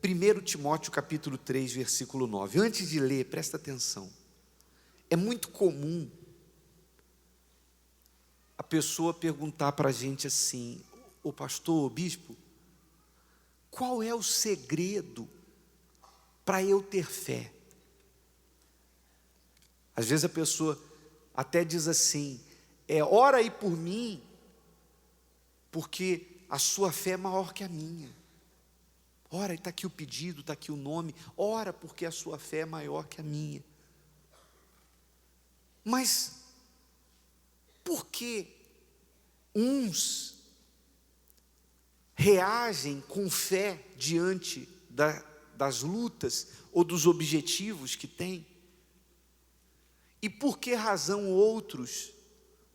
1 Timóteo capítulo 3, versículo 9. Antes de ler, presta atenção. É muito comum a pessoa perguntar para a gente assim: ô pastor, ô bispo, qual é o segredo para eu ter fé? Às vezes a pessoa até diz assim: ora aí por mim, porque a sua fé é maior que a minha. Ora, está aqui o pedido, está aqui o nome. Ora, porque a sua fé é maior que a minha. Mas por que uns reagem com fé diante das lutas ou dos objetivos que têm? E por que razão outros,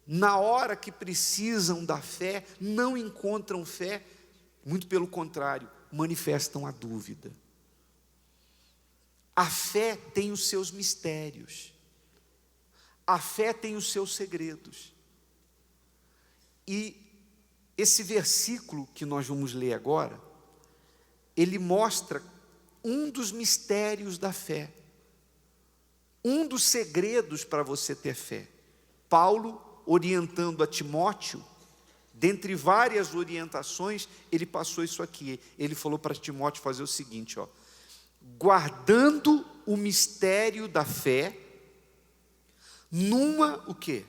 na hora que precisam da fé, não encontram fé? Muito pelo contrário, manifestam a dúvida. A fé tem os seus mistérios. A fé tem os seus segredos. E esse versículo que nós vamos ler agora, ele mostra um dos mistérios da fé. Um dos segredos para você ter fé. Paulo, orientando a Timóteo, dentre várias orientações, ele passou isso aqui. Ele falou para Timóteo fazer o seguinte, guardando o mistério da fé, numa, o quê?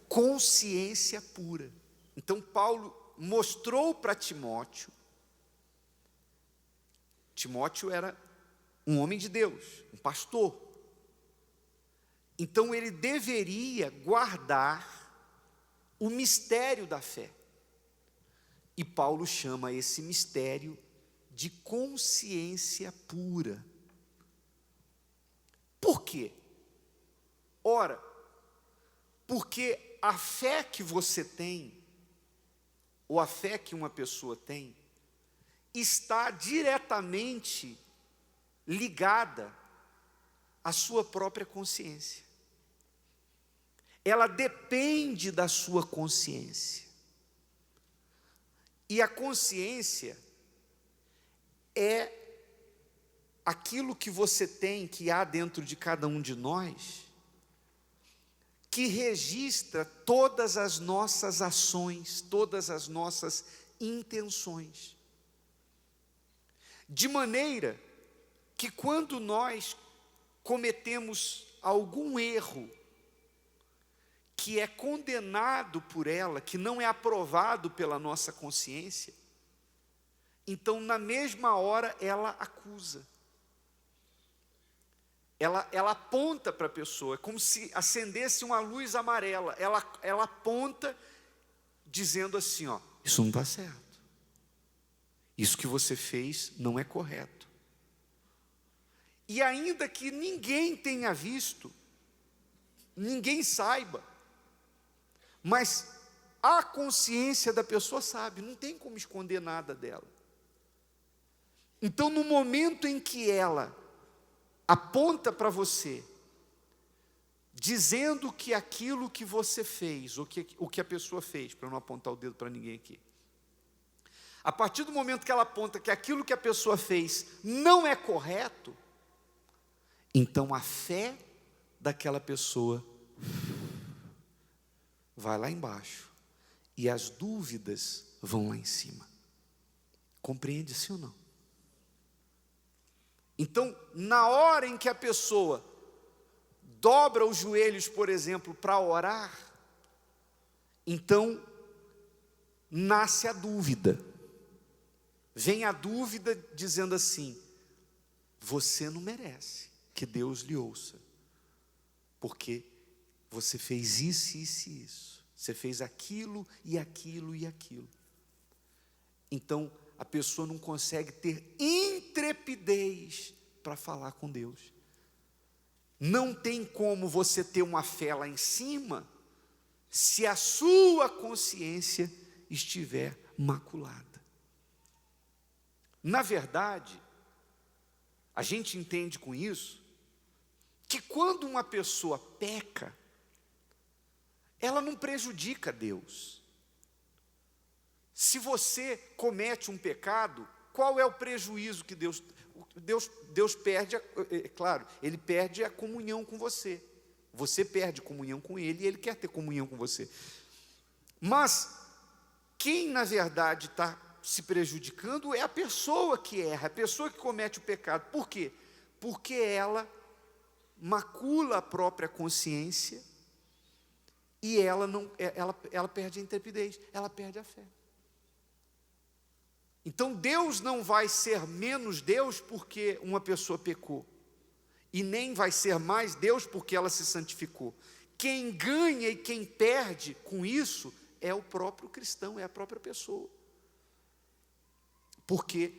Consciência pura. Então Paulo mostrou para Timóteo. Timóteo era um homem de Deus, um pastor. Então ele deveria guardar o mistério da fé. E Paulo chama esse mistério de consciência pura. Por quê? Ora, porque a fé que você tem, ou a fé que uma pessoa tem, está diretamente ligada à sua própria consciência. Ela depende da sua consciência. E a consciência é aquilo que você tem, que há dentro de cada um de nós, que registra todas as nossas ações, todas as nossas intenções. De maneira que quando nós cometemos algum erro, que é condenado por ela, que não é aprovado pela nossa consciência, então na mesma hora ela acusa. Ela aponta para a pessoa, é como se acendesse uma luz amarela, ela aponta dizendo assim, isso não está certo, isso que você fez não é correto. E ainda que ninguém tenha visto, ninguém saiba, mas a consciência da pessoa sabe, não tem como esconder nada dela. Então no momento em que ela aponta para você, dizendo que aquilo que você fez, o que a pessoa fez, para não apontar o dedo para ninguém aqui, a partir do momento que ela aponta que aquilo que a pessoa fez não é correto, então a fé daquela pessoa vai lá embaixo e as dúvidas vão lá em cima. Compreende, sim ou não? Então, na hora em que a pessoa dobra os joelhos, por exemplo, para orar, então nasce a dúvida. Vem a dúvida dizendo assim: você não merece que Deus lhe ouça, porque você fez isso, isso e isso. Você fez aquilo e aquilo e aquilo. Então, a pessoa não consegue ter intrepidez para falar com Deus. Não tem como você ter uma fé lá em cima, se a sua consciência estiver maculada. Na verdade, a gente entende com isso, que quando uma pessoa peca, ela não prejudica Deus. Se você comete um pecado, qual é o prejuízo que Deus perde? Claro, Ele perde a comunhão com você. Você perde comunhão com Ele e Ele quer ter comunhão com você. Mas quem, na verdade, está se prejudicando é a pessoa que erra, a pessoa que comete o pecado. Por quê? Porque ela macula a própria consciência e ela perde a intrepidez, ela perde a fé. Então Deus não vai ser menos Deus porque uma pessoa pecou, e nem vai ser mais Deus porque ela se santificou. Quem ganha e quem perde com isso é o próprio cristão, é a própria pessoa. Porque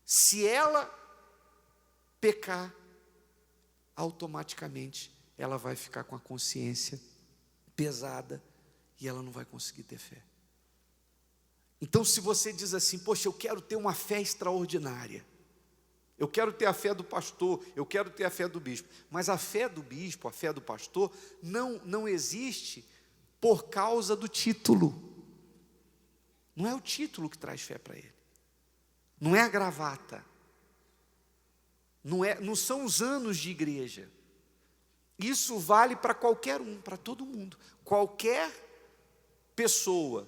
se ela pecar, automaticamente ela vai ficar com a consciência pesada e ela não vai conseguir ter fé. Então, se você diz assim, poxa, eu quero ter uma fé extraordinária, eu quero ter a fé do pastor, eu quero ter a fé do bispo, mas a fé do bispo, a fé do pastor, não existe por causa do título. Não é o título que traz fé para ele, não é a gravata, não são os anos de igreja. Isso vale para qualquer um, para todo mundo. Qualquer pessoa,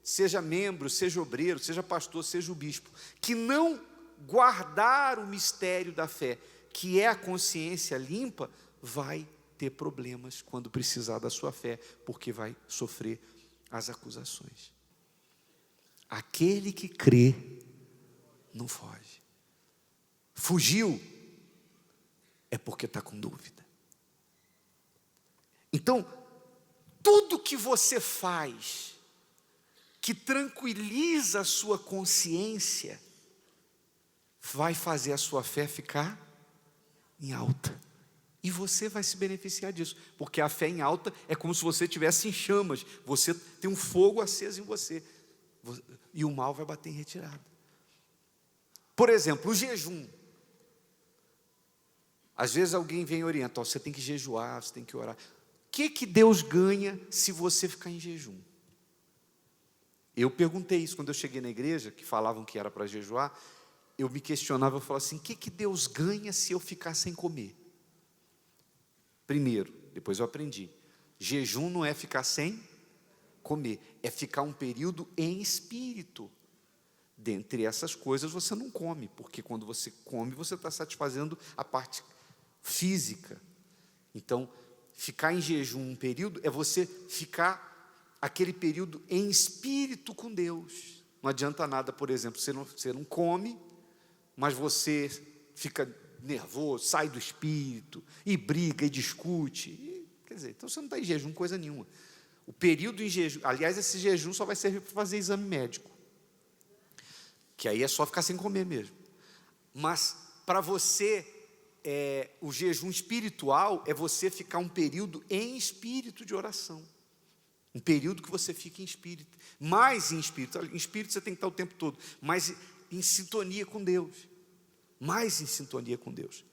seja membro, seja obreiro, seja pastor, seja o bispo, que não guardar o mistério da fé, que é a consciência limpa, vai ter problemas quando precisar da sua fé, porque vai sofrer as acusações. Aquele que crê não foge. Fugiu é porque está com dúvida. Então, tudo que você faz que tranquiliza a sua consciência vai fazer a sua fé ficar em alta. E você vai se beneficiar disso, porque a fé em alta é como se você estivesse em chamas, você tem um fogo aceso em você, e o mal vai bater em retirada. Por exemplo, o jejum. Às vezes alguém vem e orienta, você tem que jejuar, você tem que orar. O que Deus ganha se você ficar em jejum? Eu perguntei isso quando eu cheguei na igreja, que falavam que era para jejuar. Eu me questionava, eu falava assim, o que Deus ganha se eu ficar sem comer? Primeiro, depois eu aprendi, jejum não é ficar sem comer, é ficar um período em espírito. Dentre essas coisas você não come, porque quando você come, você está satisfazendo a parte física. Então, ficar em jejum um período é você ficar aquele período em espírito com Deus. Não adianta nada, por exemplo, você não come, mas você fica nervoso, sai do espírito, e briga, e discute. Quer dizer, então você não está em jejum coisa nenhuma. O período em jejum, aliás, esse jejum só vai servir para fazer exame médico, que aí é só ficar sem comer mesmo. Mas para você, o jejum espiritual é você ficar um período em espírito de oração. Um período que você fica em espírito, mais em espírito. Em espírito você tem que estar o tempo todo, mas em sintonia com Deus. Mais em sintonia com Deus.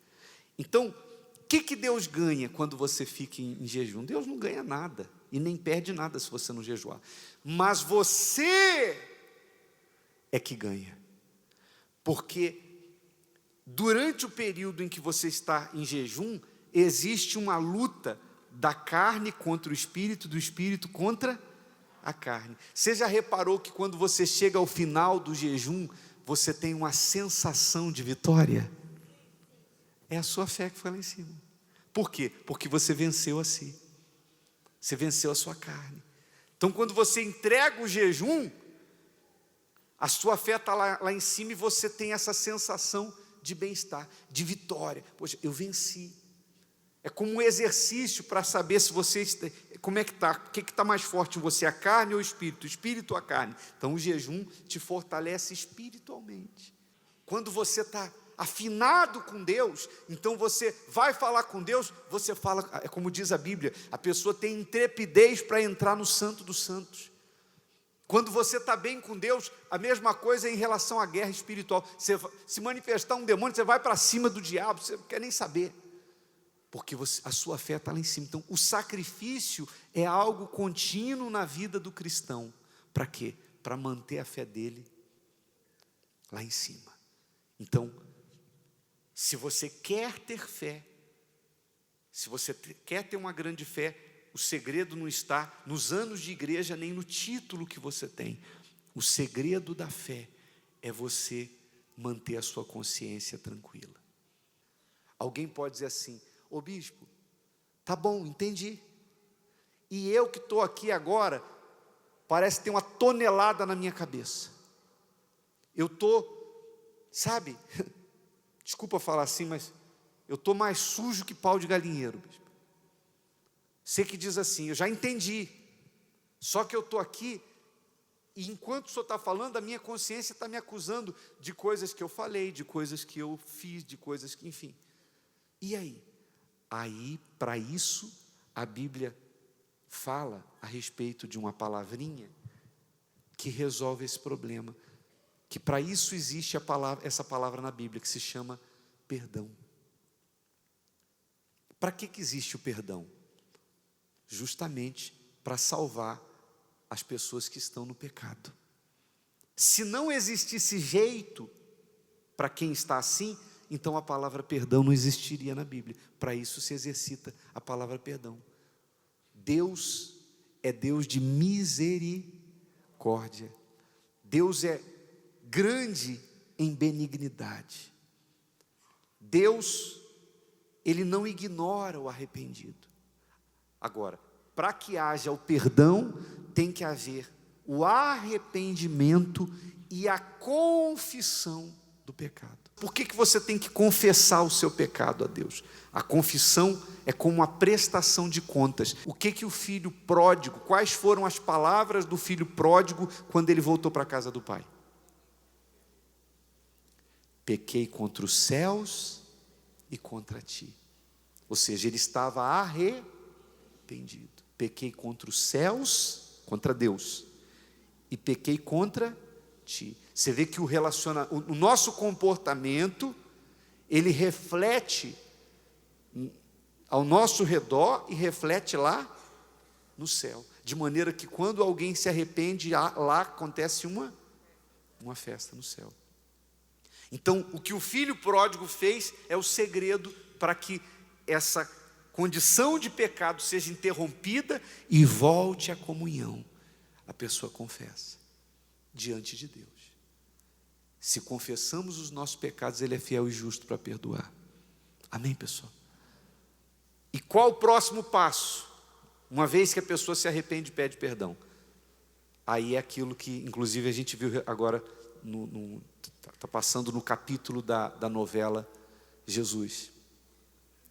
Então, o que Deus ganha quando você fica em jejum? Deus não ganha nada, e nem perde nada se você não jejuar. Mas você é que ganha. Porque durante o período em que você está em jejum, existe uma luta da carne contra o espírito, do espírito contra a carne. Você já reparou que quando você chega ao final do jejum, você tem uma sensação de vitória? É a sua fé que foi lá em cima. Por quê? Porque você venceu a si. Você venceu a sua carne. Então, quando você entrega o jejum, a sua fé está lá em cima e você tem essa sensação de bem-estar, de vitória. Poxa, eu venci. É como um exercício para saber se você, como é que está, o que está mais forte em você, a carne ou o espírito ou a carne. Então o jejum te fortalece espiritualmente. Quando você está afinado com Deus, então você vai falar com Deus, você fala, como diz a Bíblia, a pessoa tem intrepidez para entrar no Santo dos Santos. Quando você está bem com Deus, a mesma coisa em relação à guerra espiritual. Você, se manifestar um demônio, você vai para cima do diabo, você não quer nem saber. Porque a sua fé está lá em cima. Então, o sacrifício é algo contínuo na vida do cristão. Para quê? Para manter a fé dele lá em cima. Então, se você quer ter fé, se você quer ter uma grande fé, o segredo não está nos anos de igreja, nem no título que você tem. O segredo da fé é você manter a sua consciência tranquila. Alguém pode dizer assim: ô bispo, tá bom, entendi. E eu que estou aqui agora, parece ter uma tonelada na minha cabeça. Eu estou, sabe, desculpa falar assim, mas eu estou mais sujo que pau de galinheiro, bispo. Você que diz assim: eu já entendi, só que eu estou aqui, e enquanto o senhor está falando, a minha consciência está me acusando de coisas que eu falei, de coisas que eu fiz, de coisas que, enfim. E aí? Aí, para isso, a Bíblia fala a respeito de uma palavrinha que resolve esse problema, que para isso existe essa palavra na Bíblia, que se chama perdão. Para que existe o perdão? Justamente para salvar as pessoas que estão no pecado. Se não existisse jeito para quem está assim, então a palavra perdão não existiria na Bíblia. Para isso se exercita a palavra perdão. Deus é Deus de misericórdia. Deus é grande em benignidade. Deus, Ele não ignora o arrependido. Agora, para que haja o perdão, tem que haver o arrependimento e a confissão do pecado. Por que você tem que confessar o seu pecado a Deus? A confissão é como uma prestação de contas. O que o filho pródigo, quais foram as palavras do filho pródigo quando ele voltou para a casa do pai? Pequei contra os céus e contra ti. Ou seja, ele estava arrependido. Pequei contra os céus, contra Deus, e pequei contra ti. Você vê que o nosso comportamento, ele reflete ao nosso redor e reflete lá no céu. De maneira que quando alguém se arrepende, lá acontece uma festa no céu. Então, o que o filho pródigo fez é o segredo para que essa condição de pecado seja interrompida e volte à comunhão. A pessoa confessa diante de Deus. Se confessamos os nossos pecados, Ele é fiel e justo para perdoar. Amém, pessoal? E qual o próximo passo? Uma vez que a pessoa se arrepende e pede perdão. Aí é aquilo que, inclusive, a gente viu agora, está passando no capítulo da novela Jesus,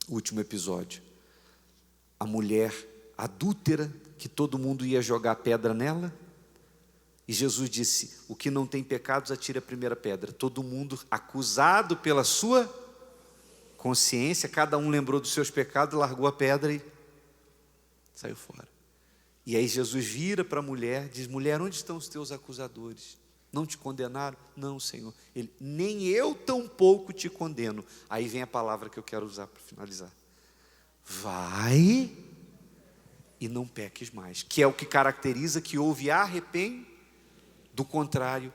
o último episódio. A mulher adúltera, que todo mundo ia jogar pedra nela, e Jesus disse: o que não tem pecados, atire a primeira pedra. Todo mundo acusado pela sua consciência, cada um lembrou dos seus pecados, largou a pedra e saiu fora. E aí Jesus vira para a mulher, diz: mulher, onde estão os teus acusadores? Não te condenaram? Não, Senhor. Ele: nem eu tampouco te condeno. Aí vem a palavra que eu quero usar para finalizar: vai e não peques mais, que é o que caracteriza que houve arrependimento. Do contrário,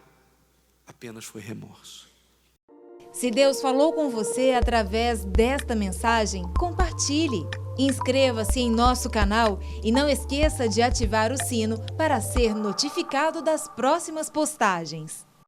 apenas foi remorso. Se Deus falou com você através desta mensagem, compartilhe. Inscreva-se em nosso canal e não esqueça de ativar o sino para ser notificado das próximas postagens.